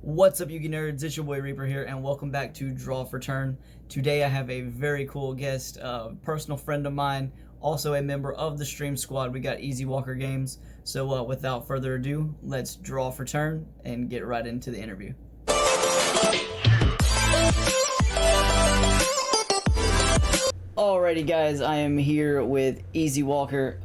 What's up, Yugi nerds? It's your boy Reaper here, and welcome back to Draw for Turn. Today I have a very cool guest, a personal friend of mine, also a member of the stream squad. We got Easy Walker Games. So without further ado, let's draw for turn and get right into the interview. Alrighty, guys, I am here with Easy Walker.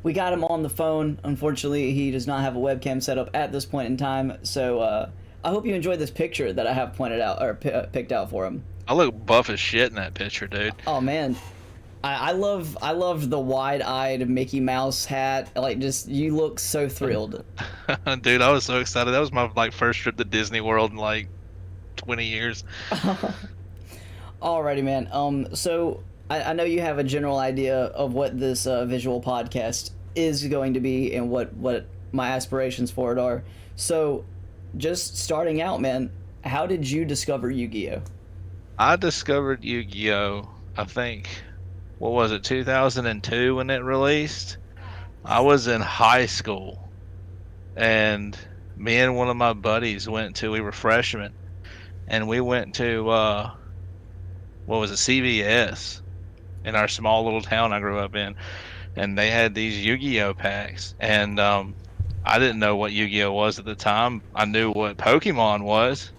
We got him on the phone. Unfortunately, he does not have a webcam set up at this point in time. So I hope you enjoyed this picture that I have pointed out or picked out for him. I look buff as shit in that picture, dude. Oh man, I love the wide-eyed Mickey Mouse hat. Like, just you look so thrilled. Dude, I was so excited. That was my first trip to Disney World in 20 years. Alrighty, man. So I know you have a general idea of what this visual podcast is going to be and what my aspirations for it are. So, just starting out, man, how did you discover Yu-Gi-Oh? I discovered YuGiOh, I think, what was it, 2002 when it released? I was in high school, and me and one of my buddies we were freshmen, and we went to, what was it, CVS in our small little town I grew up in, and they had these Yu-Gi-Oh packs, and I didn't know what Yu-Gi-Oh was at the time. I knew what Pokemon was,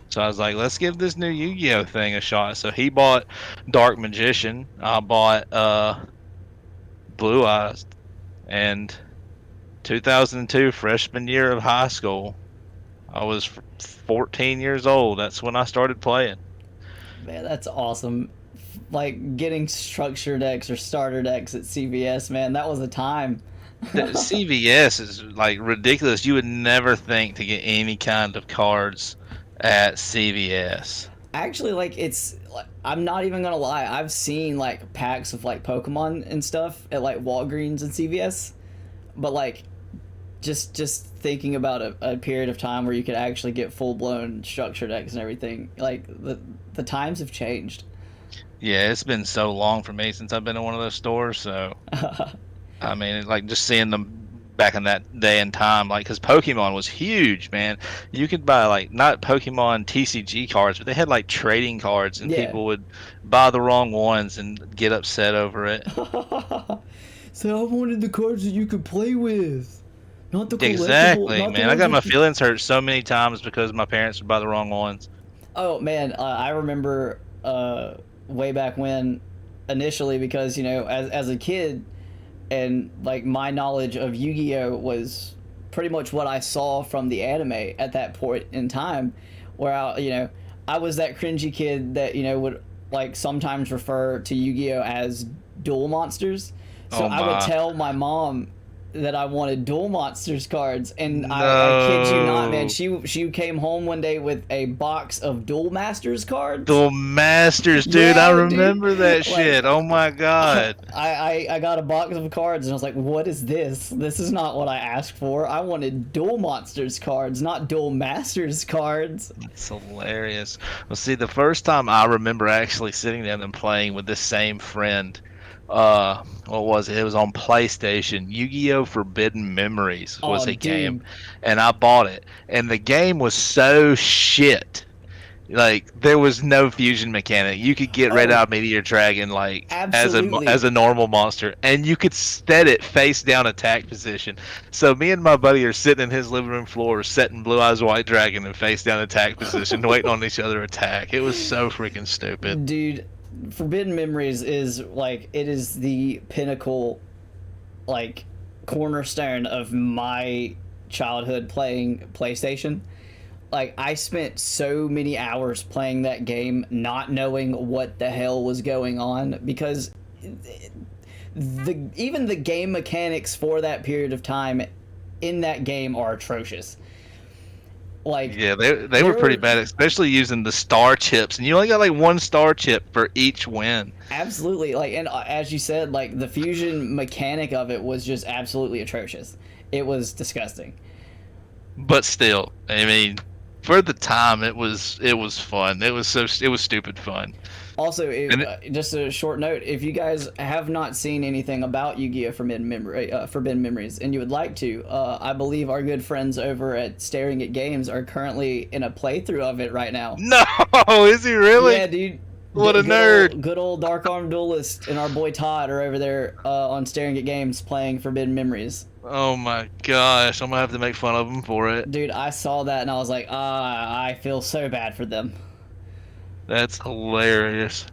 so I was like, let's give this new Yu-Gi-Oh thing a shot. So he bought Dark Magician, I bought Blue Eyes, and 2002 freshman year of high school, I was 14 years old. That's when I started playing. Man, that's awesome. Like getting structure decks or starter decks at CVS, man, that was a time. The CVS is like ridiculous. You would never think to get any kind of cards at CVS. Actually, like it's like, I'm not even gonna lie, I've seen like packs of like Pokemon and stuff at like Walgreens and CVS, but like just thinking about a period of time where you could actually get full blown structure decks and everything, like the times have changed. Yeah, it's been so long for me since I've been in one of those stores. So, I mean, like just seeing them back in that day and time, like, because Pokemon was huge, man. You could buy, like, not Pokemon TCG cards, but they had, like, trading cards, and Yeah. people would buy the wrong ones and get upset over it. So I wanted the cards that you could play with, not the collectible, Exactly, not the man. I ones got my that you. feelings hurt so many times because my parents would buy the wrong ones. Oh man, I remember way back when, initially, because as a kid, and like my knowledge of Yu-Gi-Oh was pretty much what I saw from the anime at that point in time, where I was that cringy kid that would like sometimes refer to Yu-Gi-Oh as duel monsters. So Oh I would my. tell my mom that I wanted Duel Monsters cards, and I kid you not, man. No. She came home one day with a box of Duel Masters cards. Duel Masters, dude. I Yeah, dude. remember that Like, shit. Oh my God. I got a box of cards, and I was like, "What is this? This is not what I asked for. I wanted Duel Monsters cards, not Duel Masters cards." It's hilarious. Well, see, the first time I remember actually sitting down and playing with this same friend, what was it? It was on PlayStation. Yu-Gi-Oh! Forbidden Memories was Oh, a game, dude, and I bought it. And the game was so shit. Like there was no fusion mechanic. You could get Red oh, Eye Meteor Dragon like as absolutely. a normal monster, and you could set it face down attack position. So me and my buddy are sitting in his living room floor, setting Blue Eyes White Dragon in face down attack position, waiting on each other to attack. It was so freaking stupid. Dude, Forbidden Memories is like it is the pinnacle, like cornerstone of my childhood playing PlayStation. Like I spent so many hours playing that game not knowing what the hell was going on because even the game mechanics for that period of time in that game are atrocious. Like Yeah, they were there pretty were bad, especially using the star chips, and you only got like one star chip for each win. absolutely, like, and as you said, like the fusion mechanic of it was just absolutely atrocious. It was disgusting. But still, I mean, for the time, it was fun. It was stupid fun. Also, And it, just a short note: if you guys have not seen anything about Yu-Gi-Oh! Forbidden Memories, and you would like to, I believe our good friends over at Staring at Games are currently in a playthrough of it right now. no, is he really? Yeah, dude. What a nerd! Good old Dark Arm Duelist and our boy Todd are over there on Staring at Games playing Forbidden Memories. Oh my gosh, I'm gonna have to make fun of him for it. Dude, I saw that and I was like, I feel so bad for them. That's hilarious.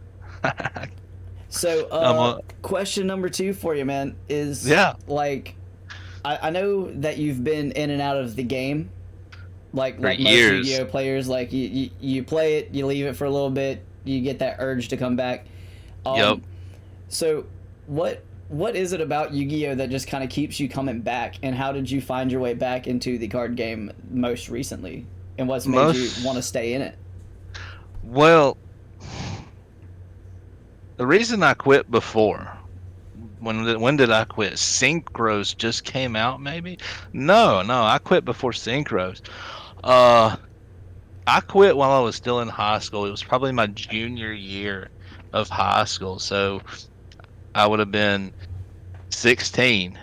So, I'm a, question number two for you, man, is yeah, like, I know that you've been in and out of the game, for like most years. Yu-Gi-Oh players. Like you play it, you leave it for a little bit, you get that urge to come back. Yep. Um, so what is it about Yu-Gi-Oh that just kind of keeps you coming back? And how did you find your way back into the card game most recently? And what's made you want to Most stay in it? well, the reason I quit before. When did I quit? Synchros just came out, maybe? No, no, I quit before Synchros. Uh, I quit while I was still in high school. It was probably my junior year of high school, so I would have been 16,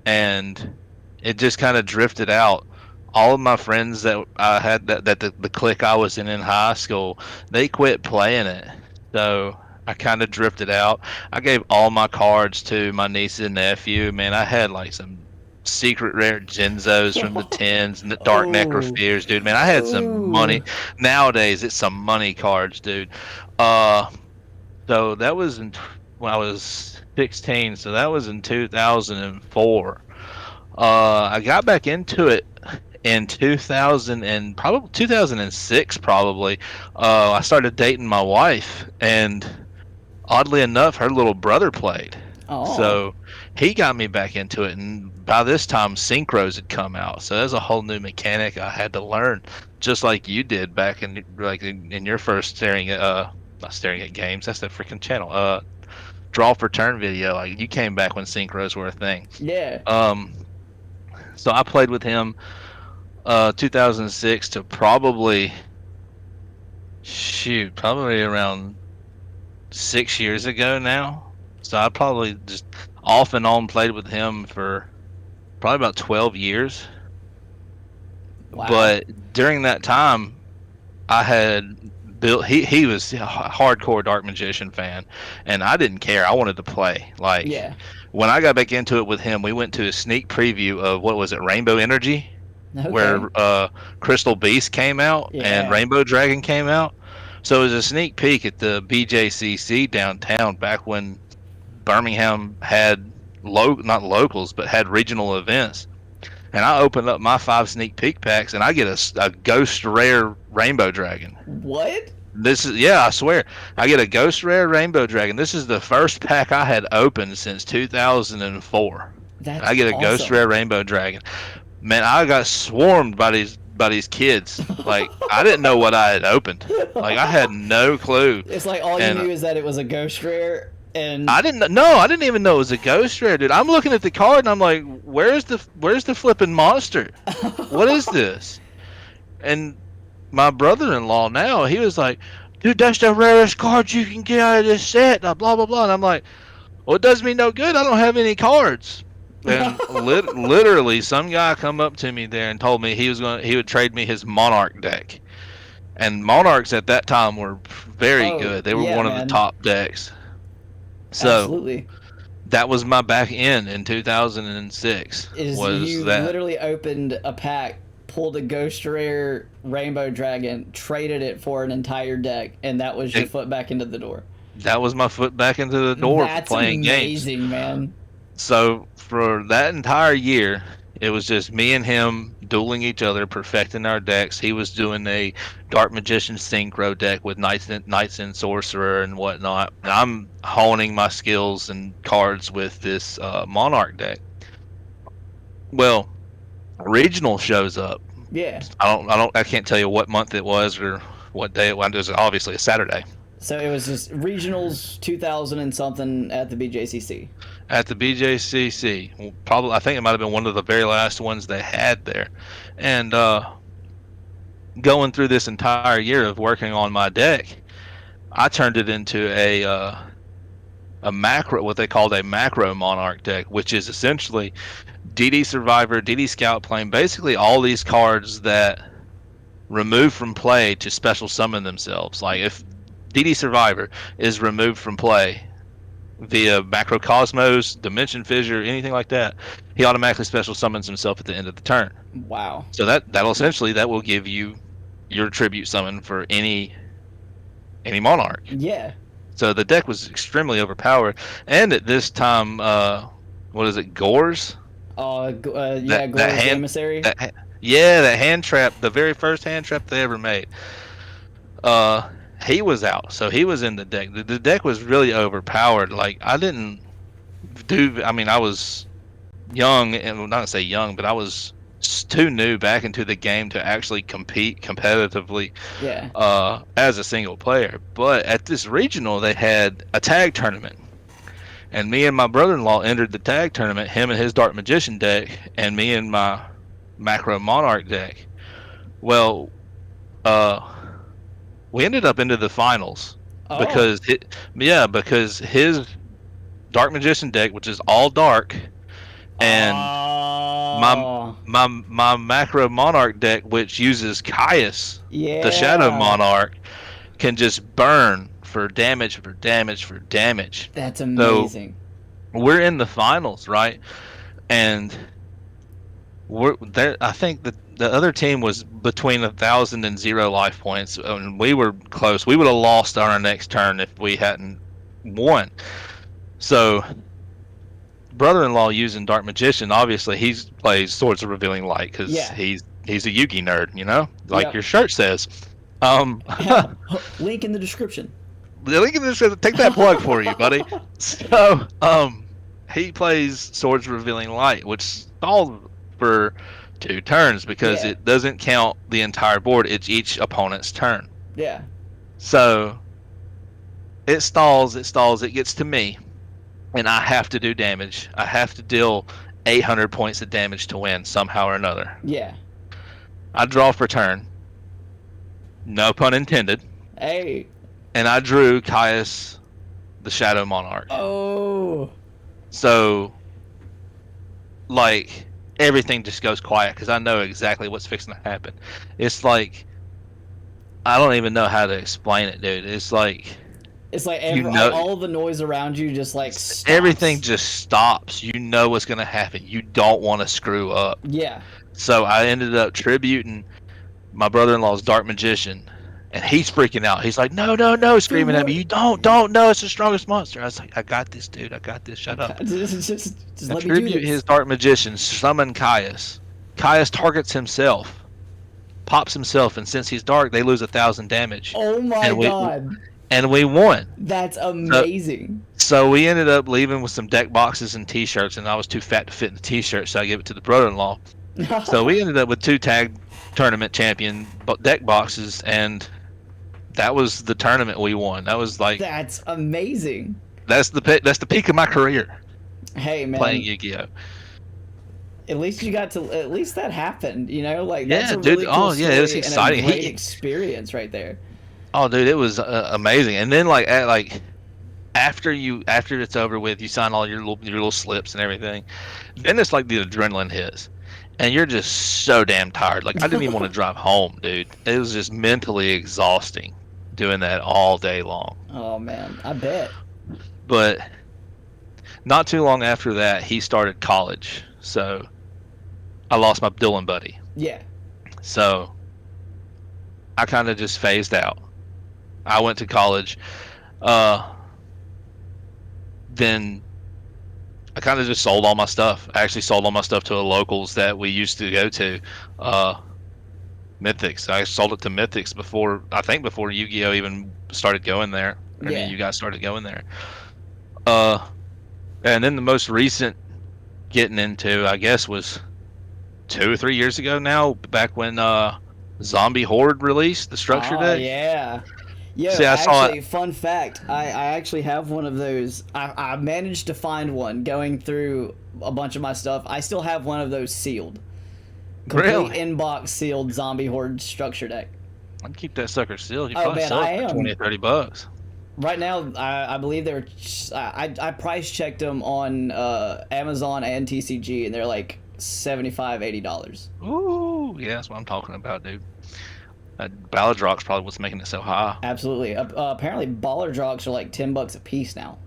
and it just kind of drifted out. All of my friends that I had that the clique I was in high school, they quit playing it. So I kind of drifted out. I gave all my cards to my niece and nephew. Man, I had like some secret rare Genzos from the tens and the dark Oh, necropheres, dude. Man, I had some money. ooh, Nowadays, it's some money cards, dude. Uh, so that was when I was 16. So that was in 2004. I got back into it in 2000 and probably 2006 probably. I started dating my wife, and oddly enough, her little brother played. oh, So he got me back into it, and by this time, synchros had come out. So there's a whole new mechanic I had to learn, just like you did back in in your first staring at not staring at games. That's the freaking channel. Draw for turn video. Like you came back when synchros were a thing. yeah. Um, so I played with him 2006 to probably probably around 6 years ago now. So I probably just off and on played with him for probably about 12 years. Wow. But during that time, I had built. He was a hardcore Dark Magician fan, and I didn't care. I wanted to play. Like Yeah. when I got back into it with him, we went to a sneak preview of what was it, Rainbow Energy, where Okay. Crystal Beast came out and Yeah. Rainbow Dragon came out. So it was a sneak peek at the BJCC downtown back when Birmingham had not locals but had regional events. And I opened up my 5 sneak peek packs, and I get a ghost rare Rainbow Dragon. What? This is yeah, I swear. I get a ghost rare Rainbow Dragon. This is the first pack I had opened since 2004. That's I get a ghost awesome. rare Rainbow Dragon. Man, I got swarmed by these kids. Like I didn't know what I had opened. Like I had no clue. It's like all you And knew is that it was a ghost rare, and I didn't know. I didn't even know it was a ghost rare, dude. I'm looking at the card and I'm like, where's the flipping monster? What is this? And my brother-in-law now, he was like, dude, that's the rarest card you can get out of this set. Blah blah blah. And I'm like, well, it does me no good. I don't have any cards. And literally, some guy come up to me there and told me he would trade me his Monarch deck. And Monarchs at that time were very oh good. They were yeah, one of the man, top decks. So absolutely. that was my back end in 2006. Is Was you that literally opened a pack, pulled a ghost rare Rainbow Dragon, traded it for an entire deck, and that was your it, foot back into the door. that was my foot back into the door for That's playing games. amazing, man. So for that entire year, it was just me and him dueling each other, perfecting our decks. He was doing a Dark Magician Synchro deck with Knights and Sorcerer and whatnot. And I'm honing my skills and cards with this Monarch deck. Well, regional shows up. Yeah. I can't tell you what month it was or what day it was. It was obviously a Saturday So it was just regionals 2000 and something at the BJCC. at the BJCC. Well, probably, I think it might have been one of the very last ones they had there, and going through this entire year of working on my deck, I turned it into a macro, what they called a macro monarch deck, which is essentially DD Survivor, DD Scout Plane, basically all these cards that remove from play to special summon themselves. Like if DD Survivor is removed from play via Macrocosmos, Dimension Fissure, anything like that, he automatically special summons himself at the end of the turn. Wow. So that'll essentially that will give you your tribute summon for any monarch. Yeah. So the deck was extremely overpowered, and at this time, what is it, Gores? Yeah, Gore's Emissary. That hand trap, the very first hand trap they ever made. He was out, so he was in the deck. The deck was really overpowered. Like I didn't do. I mean, I was young, and well, not to say young, but I was too new back into the game to actually compete competitively. Yeah. As a single player. But at this regional, they had a tag tournament. And me and my brother-in-law entered the tag tournament, him and his Dark Magician deck, and me and my Macro Monarch deck. Well, we ended up into the finals Oh. because his Dark Magician deck, which is all dark, and my Macro Monarch deck, which uses Caius, the Shadow Monarch, can just burn for damage. That's amazing. So we're in the finals, right? And we're there. I think the other team was between 1,000 and 0 life points, and we were close. We would have lost on our next turn if we hadn't won. So brother-in-law using Dark Magician, obviously he plays Swords of Revealing Light because he's a Yugi nerd, you know, like your shirt says. Link in the description. The link in the description. Take that plug for you, buddy. So he plays Swords of Revealing Light, which stalls for 2 turns because it doesn't count the entire board. It's each opponent's turn. Yeah. So it stalls. It gets to me. And I have to do damage. I have to deal 800 points of damage to win somehow or another. Yeah. I draw for turn. No pun intended. Hey. And I drew Caius, the Shadow Monarch. Oh. So, like, everything just goes quiet because I know exactly what's fixing to happen. It's like, I don't even know how to explain it, dude. It's like all the noise around you just like stops. Everything just stops. You know what's going to happen. You don't want to screw up. Yeah. So I ended up tributing my brother-in-law's Dark Magician, and he's freaking out. He's like, no, screaming at me. You don't, no, it's the strongest monster. I was like, I got this, dude. I got this. Shut up. just let me tribute do this. his Dark Magician, summon Caius. Caius targets himself, pops himself, and since he's dark, they lose 1,000 damage. Oh my god. And we won. That's amazing. So we ended up leaving with some deck boxes and T-shirts, and I was too fat to fit in the T-shirt, so I gave it to the brother-in-law. So we ended up with 2 tag tournament champion deck boxes, and that was the tournament we won. That was like that's amazing. That's the peak of my career. Hey man, playing Yu-Gi-Oh. At least you got to. At least that happened. You know, like that's a dude. really cool It was exciting. And a great experience right there. Oh, dude, it was amazing. And then like after it's over with, you sign all your little slips and everything. Then it's like the adrenaline hits, and you're just so damn tired. Like I didn't even want to drive home, dude. It was just mentally exhausting doing that all day long. Oh man, I bet. But not too long after that, he started college, so I lost my Dylan buddy. Yeah. So I kind of just phased out. I went to college. Then I kind of just sold all my stuff. I actually sold all my stuff to the locals that we used to go to. Mythics. I sold it to Mythics before Yu-Gi-Oh even started going there. I mean, you guys started going there. And then the most recent getting into, I guess, was 2 or 3 years ago now, back when Zombie Horde released the structure deck. Yeah. Yeah, see, actually, fun fact, I actually have one of those. I managed to find one going through a bunch of my stuff. I still have one of those sealed. complete Really? inbox sealed zombie horde structure deck. I'd keep that sucker sealed. You Oh probably man, sell I it for am. 20 or $30. Right now, I believe they're. I price checked them on Amazon and TCG, and they're like $75, $80. Ooh, yeah, that's what I'm talking about, dude. Balladrock's probably what's making it so high. Absolutely. Apparently, baller drops are like $10 a piece now.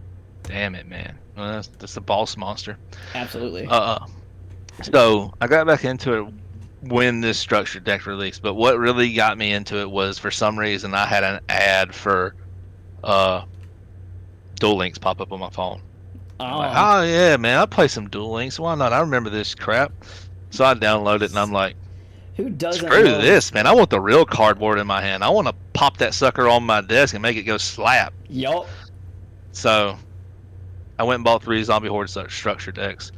Damn it, man. Well, that's the boss monster. Absolutely. Uh, so I got back into it when this structured deck released, but what really got me into it was for some reason I had an ad for uh Duel Links pop up on my phone. I'm like, Oh, oh yeah, man, I play some Duel Links. Why not? I remember this crap. So I download it and I'm like, who doesn't screw love? this, man. I want the real cardboard in my hand. I want to pop that sucker on my desk and make it go slap. Yup. So I went and bought 3 Zombie Horde structure decks.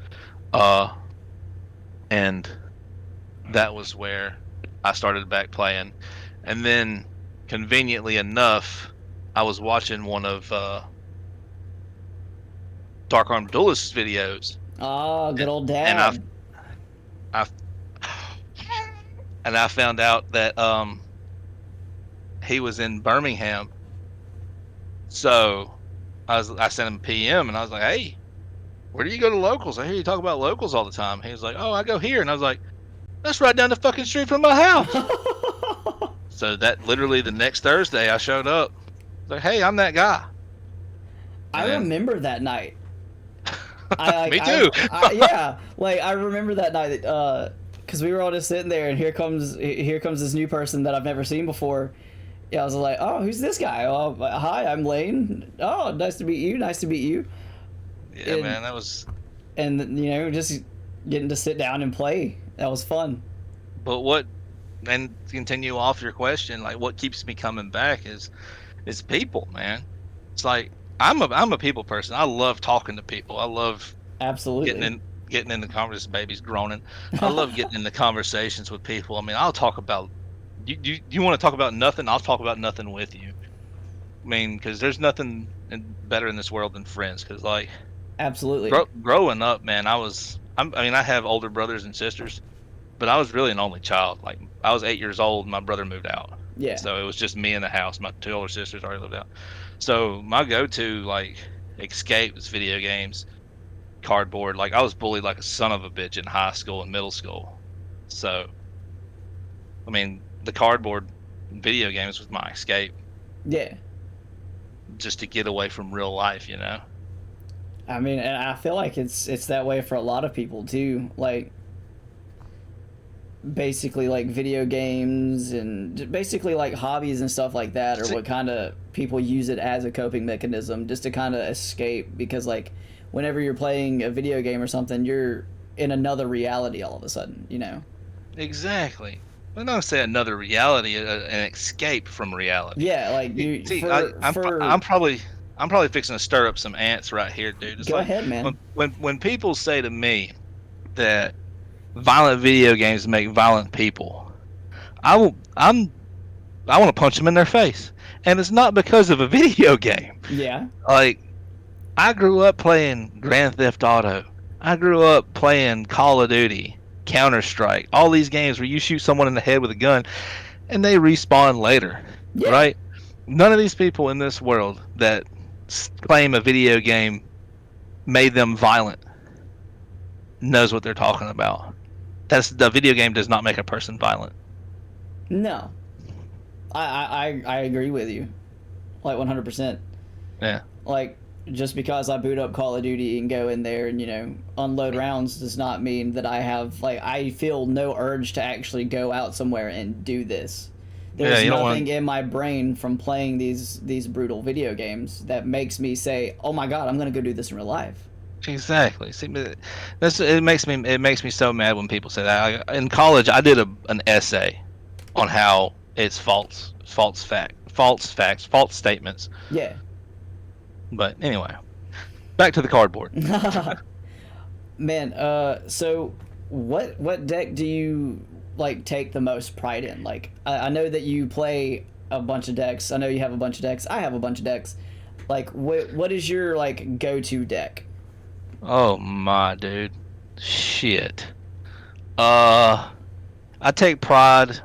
Uh, and that was where I started back playing. And then, conveniently enough, I was watching one of Dark Armed Duelist's videos, Oh, good and, old and I, dad. I, and I found out that he was in Birmingham. So I sent him a PM, and I was like, hey, where do you go to locals? I hear you talk about locals all the time. He was like, oh, I go here, and I was like, that's right down the fucking street from my house. So that literally the next Thursday I showed up. Like, hey, I'm that guy. I And remember that night. me too. Yeah, like I remember that night. Because we were all just sitting there, and here comes this new person that I've never seen before. Yeah, I was like, oh, who's this guy? Oh, hi, I'm Lane. Oh, nice to meet you. Nice to meet you. Yeah, And, man, that was. and just getting to sit down and play. That was fun. But what? And to continue off your question, like what keeps me coming back is people, man. It's like I'm a people person. I love talking to people. I love getting Absolutely. in getting in the conversations. Baby's groaning. I love getting in the conversations with people. I mean, I'll talk about. You want to talk about nothing? I'll talk about nothing with you. I mean, because there's nothing better in this world than friends. Because like Absolutely. growing up, man, I mean, I have older brothers and sisters, but I was really an only child. Like I was 8 years old, and my brother moved out, Yeah. so it was just me in the house. My 2 older sisters already lived out. So my go-to like escape was video games, cardboard. Like I was bullied like a son of a bitch in high school and middle school. So I mean, the cardboard video games was my escape, Yeah. just to get away from real life, you know. I mean, and I feel like it's that way for a lot of people too. Like basically like video games and basically like hobbies and stuff like that are See, what kind of people use it as a coping mechanism just to kind of escape because like whenever you're playing a video game or something you're in another reality all of a sudden, you know. exactly. I'm not gonna say another reality, an escape from reality. Yeah, like you See, for I'm probably fixing to stir up some ants right here, dude. It's go like ahead, man. when people say to me that violent video games make violent people, I will I want to punch them in their face, and it's not because of a video game. Yeah. Like I grew up playing Grand Theft Auto. I grew up playing Call of Duty, Counter Strike, all these games where you shoot someone in the head with a gun and they respawn later, Yeah. right? None of these people in this world that claim a video game made them violent knows what they're talking about. That's the video game does not make a person violent. No. I agree with you. Like 100%. Yeah, Like just because I boot up Call of Duty and go in there and unload rounds does not mean that I have like I feel no urge to actually go out somewhere and do this. yeah. There's You don't nothing want. in my brain from playing these brutal video games that makes me say, "Oh my god, I'm gonna go do this in real life." Exactly. See, that's it makes me so mad when people say that. In college, I did an essay on how it's false facts, false statements. Yeah. But anyway, back to the cardboard. Man, so what deck do you like take the most pride in? Like I know that you play a bunch of decks. I know you have a bunch of decks. I have a bunch of decks. Like what is your like go-to deck? Oh my dude, shit. Uh, I take pride.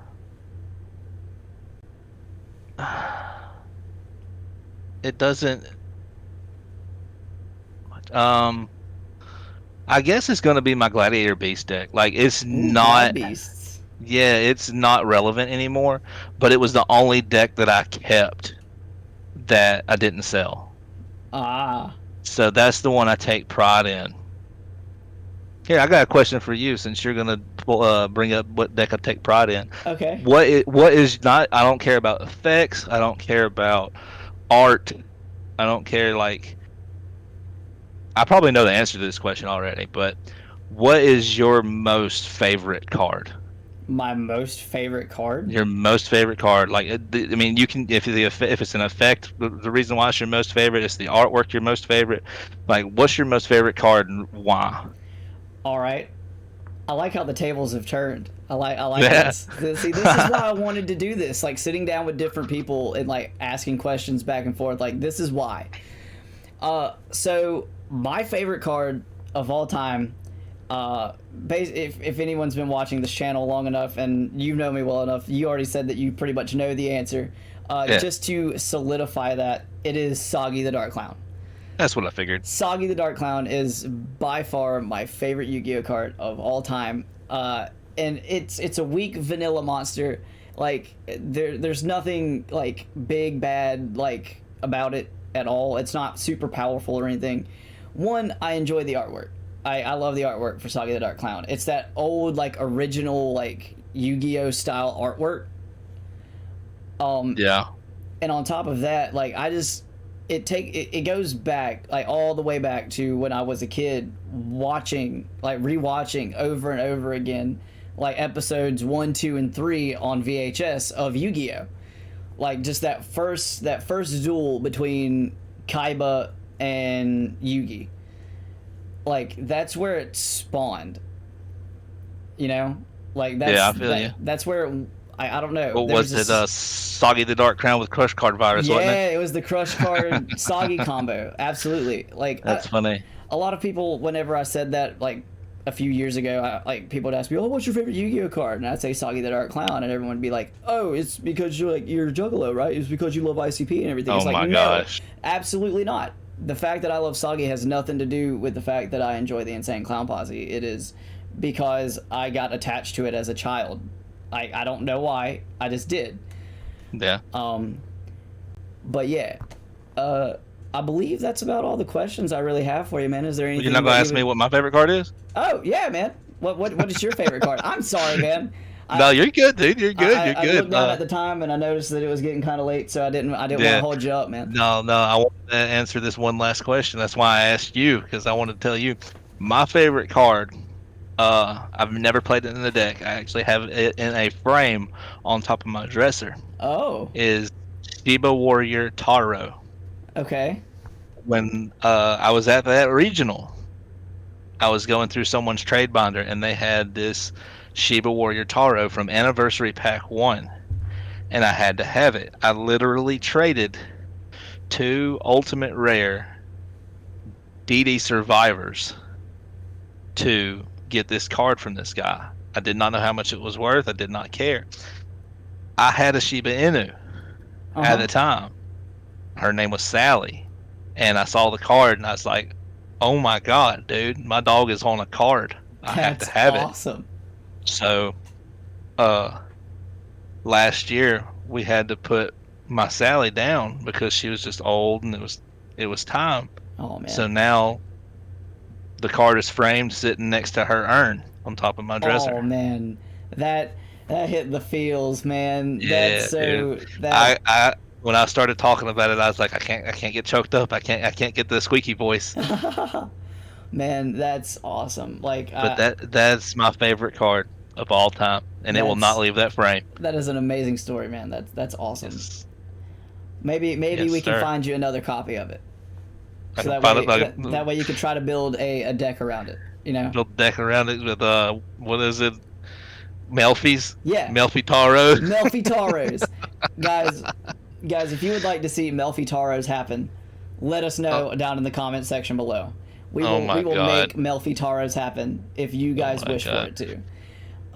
It doesn't. Um, I guess it's gonna be my Gladiator Beast deck. Like it's Ooh, Glad not. Beasts. Yeah, it's not relevant anymore. But it was the only deck that I kept that I didn't sell. Ah, So that's the one I take pride in. Here, I got a question for you since you're gonna bring up what deck I take pride in. okay. What is not? I don't care about effects. I don't care about art. I don't care like I probably know the answer to this question already, but what is your most favorite card? My most favorite card. Your most favorite card, like I mean, you can if it's an effect. The reason why it's your most favorite is the artwork. Your most favorite, like what's your most favorite card and why? All right. I like how the tables have turned. I like Yeah, this. See, this is why I wanted to do this. Like sitting down with different people and like asking questions back and forth. Like this is why. So my favorite card of all time. If anyone's been watching this channel long enough and you know me well enough, you already said that you pretty much know the answer. yeah, Just to solidify that, it is Soggy the Dark Clown. that's what I figured. Soggy the Dark Clown is by far my favorite Yu-Gi-Oh card of all time. And it's a weak vanilla monster. Like there's nothing like big bad like about it at all. It's not super powerful or anything. One, I enjoy the artwork. I love the artwork for Soggy the Dark Clown. It's that old like original like Yu-Gi-Oh style artwork. Yeah, And on top of that, like I just it goes back like all the way back to when I was a kid watching like rewatching over and over again like episodes 1, 2, and 3 on VHS of Yu-Gi-Oh. Like just that first duel between Kaiba and Yugi. Like that's where it spawned. You know? Like yeah, I feel you. that's where I don't know. What There was this it? Soggy the Dark Crown with Crush Card Virus, wasn't yeah, it? it was the Crush Card Soggy combo. Absolutely. Like That's funny. a lot of people, whenever I said that, like a few years ago, like people would ask me, "Oh, what's your favorite Yu-Gi-Oh card?" And I'd say Soggy the Dark Clown, and everyone would be like, "Oh, it's because you're a Juggalo, right? It's because you love ICP and everything." Oh It's like, my no, gosh. absolutely not. The fact that I love Soggy has nothing to do with the fact that I enjoy the Insane Clown Posse. It is because I got attached to it as a child. I don't know why. I just did. Yeah. But yeah, I believe that's about all the questions I really have for you, man. Is there anything? You're not gonna that ask me what my favorite card is? Oh yeah, man. What is your favorite card? I'm sorry, man. No, you're good, dude. You're good. You're I good. looked down at the time and I noticed that it was getting kind of late, so I didn't want to Yeah. hold you up, man. No, no. I want to answer this one last question. That's why I asked you because I want to tell you my favorite card. I've never played it in the deck. I actually have it in a frame on top of my dresser. Oh, Is Shiba Warrior Taro. okay. When I was at that regional, I was going through someone's trade binder and they had this Shiba Warrior Taro from Anniversary Pack 1, and I had to have it. I literally traded 2 Ultimate Rare DD Survivors to get this card from this guy. I did not know how much it was worth. I did not care. I had a Shiba Inu at the time. Her name was Sally. And I saw the card and I was like, oh my God, dude, my dog is on a card. I have to have awesome. it. So, last year we had to put my Sally down because she was just old and it was time. Oh man. So now the card is framed sitting next to her urn on top of my dresser. Oh man, that hit the feels, man. Yeah, That's so dude. that. I when I started talking about it, I was like, I can't get choked up. I can't get the squeaky voice. Man, that's awesome. Like, But that's my favorite card of all time, and it will not leave that frame. that is an amazing story, man. That's awesome. Yes. Maybe Yes, we can sir. find you another copy of it. I So can that find way, it like that way you could try to build a deck around it. You know? build a deck around it with what is it? Melfi's? Yeah. Melfi Taro. Melfi Taros. guys, if you would like to see Melfi Taros happen, let us know down in the comment section below. We will Oh my we will God. make Melfi Taros happen if you guys my wish God. for it to.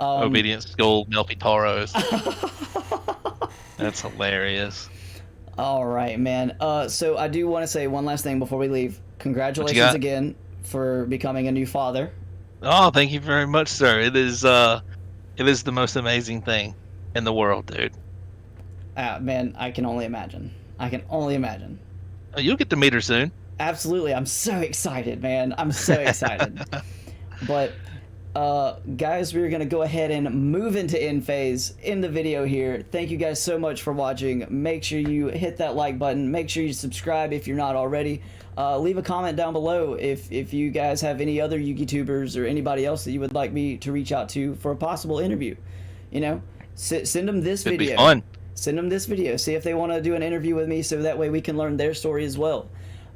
Obedient School Melfi Taros. That's hilarious. All right, man. So I do want to say one last thing before we leave. What you Congratulations got? again for becoming a new father. Oh, thank you very much, sir. It is the most amazing thing in the world, dude. Man, I can only imagine. I can only imagine. Oh, you'll get to meet her soon. Absolutely. I'm so excited, man. I'm so excited. But guys, we're gonna go ahead and move into end phase in the video here. Thank you guys so much for watching. Make sure you hit that like button. Make sure you subscribe if you're not already. Leave a comment down below if you guys have any other YuGiTubers or anybody else that you would like me to reach out to for a possible interview. You know, send them this It'd be video. fun. Send them this video. See if they want to do an interview with me, so that way we can learn their story as well.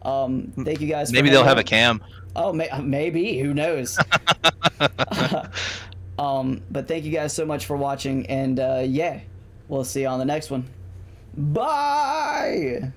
Thank you guys. Maybe for they'll hanging have a out. cam. Oh, maybe. Who knows? But thank you guys so much for watching, and yeah, we'll see you on the next one. Bye!